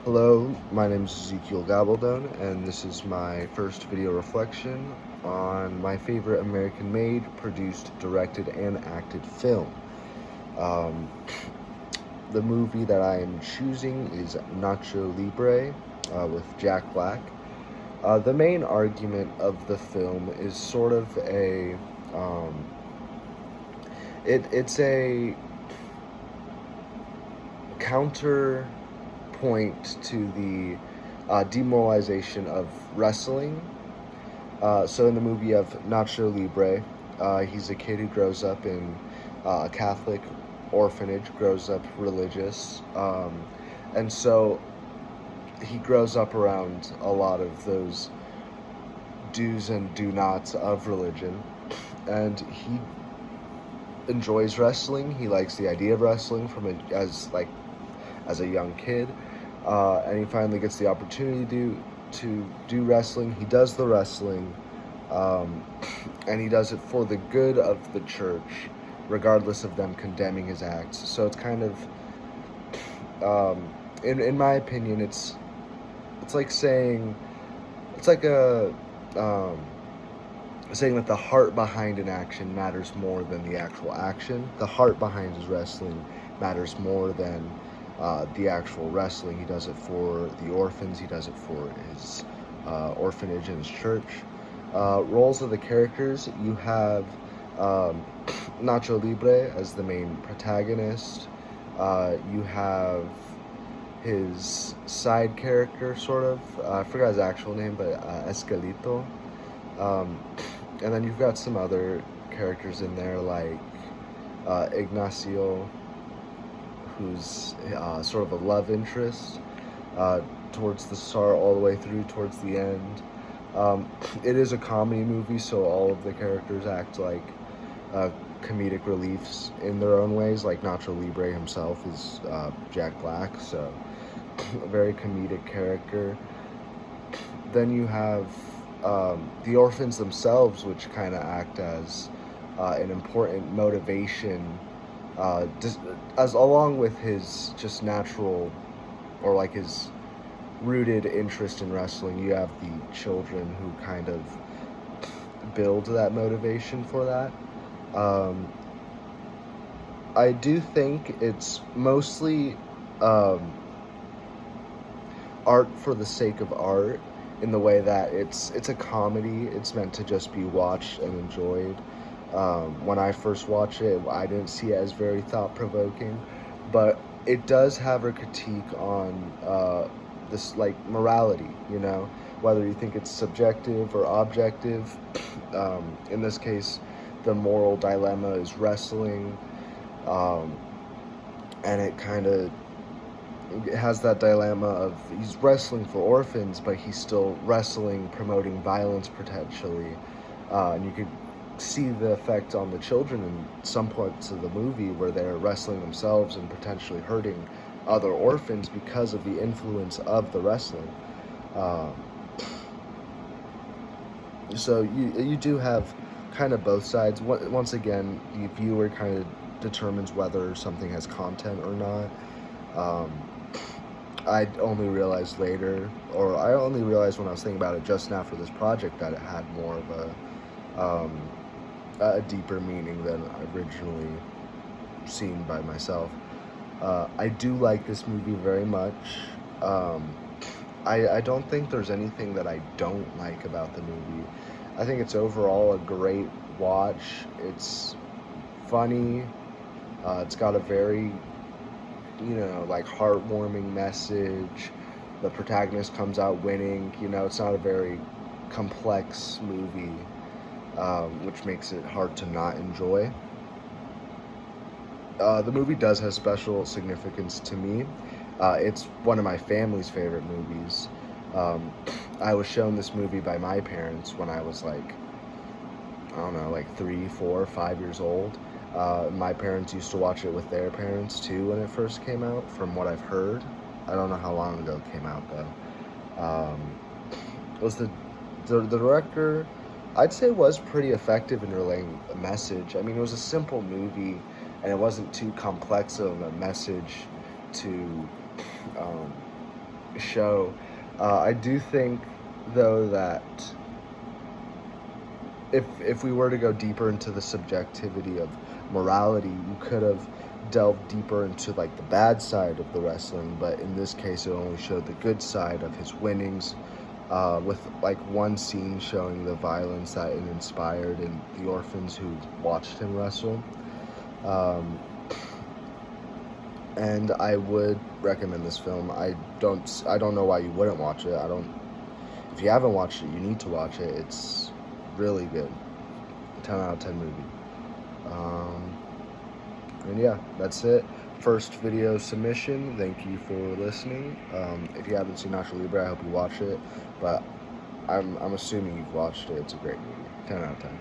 Hello, my name is Ezekiel Gabaldon, and this is my first video reflection on my favorite American made, produced, directed, and acted film. Um, the movie that I am choosing is Nacho Libre with Jack Black. The main argument of the film is sort of um, it's a counterpoint to the demoralization of wrestling. So in the movie of Nacho Libre, he's a kid who grows up in a Catholic orphanage, grows up religious, and so he grows up around a lot of those do's and do nots of religion, and he enjoys wrestling. He likes the idea of wrestling as a young kid, and he finally gets the opportunity to do wrestling. He does the wrestling, um, and he does it for the good of the church, regardless of them condemning his acts. So it's kind of, in my opinion, it's like saying, it's like a saying that the heart behind an action matters more than the actual action. The heart behind his wrestling matters more than the actual wrestling. He does it for the orphans. He does it for his orphanage and his church. Roles of the characters: you have Nacho Libre as the main protagonist. You have his side character, sort of. I forgot his actual name, but Escalito. Um, and then you've got some other characters in there, like Ignacio, who's sort of a love interest uh, towards the start all the way through towards the end. It is a comedy movie, so all of the characters act like uh, comedic reliefs in their own ways. Like Nacho Libre himself is Jack Black, so a very comedic character. Then you have the orphans themselves, which kind of act as an important motivation, just, as along with his just natural, or like his rooted interest in wrestling. You have the children who kind of build that motivation for that. Um, I do think it's mostly um, art for the sake of art, in the way that it's a comedy. It's meant to just be watched and enjoyed. When I first watched it, I didn't see it as very thought provoking, but it does have a critique on this, like, morality. Whether you think it's subjective or objective. In this case, the moral dilemma is wrestling, um, and it kind of has that dilemma of he's wrestling for orphans, but he's still wrestling, promoting violence potentially, and you could see the effect on the children in some parts of the movie where they're wrestling themselves and potentially hurting other orphans because of the influence of the wrestling. Um, so you do have kind of both sides. Once again, the viewer kind of determines whether something has content or not. Um, I only realized later, or I only realized when I was thinking about it just now for this project, that it had more of a deeper meaning than originally seen by myself. I do like this movie very much. Um, I don't think there's anything that I don't like about the movie. I think it's overall a great watch. It's funny. It's got a very, like, heartwarming message. The protagonist comes out winning. It's not a very complex movie, which makes it hard to not enjoy. The movie does have special significance to me. It's one of my family's favorite movies. Um, I was shown this movie by my parents when I was, like, I don't know, like 3, 4, 5 years old. My parents used to watch it with their parents too when it first came out, from what I've heard. I don't know how long ago it came out though. Was the director, I'd say, was pretty effective in relaying a message. I mean, it was a simple movie, and it wasn't too complex of a message to um, show. I do think, though, that if we were to go deeper into the subjectivity of morality, you could have delved deeper into like the bad side of the wrestling, but in this case, it only showed the good side of his winnings. With like one scene showing the violence that it inspired in the orphans who watched him wrestle. And I would recommend this film. I don't know why you wouldn't watch it. If you haven't watched it, you need to watch it. It's really good. 10 out of 10 movie. And yeah, that's it. First video submission. Thank you for listening. If you haven't seen Nacho Libre, I hope you watch it. But I'm assuming you've watched it. It's a great movie. 10 out of 10.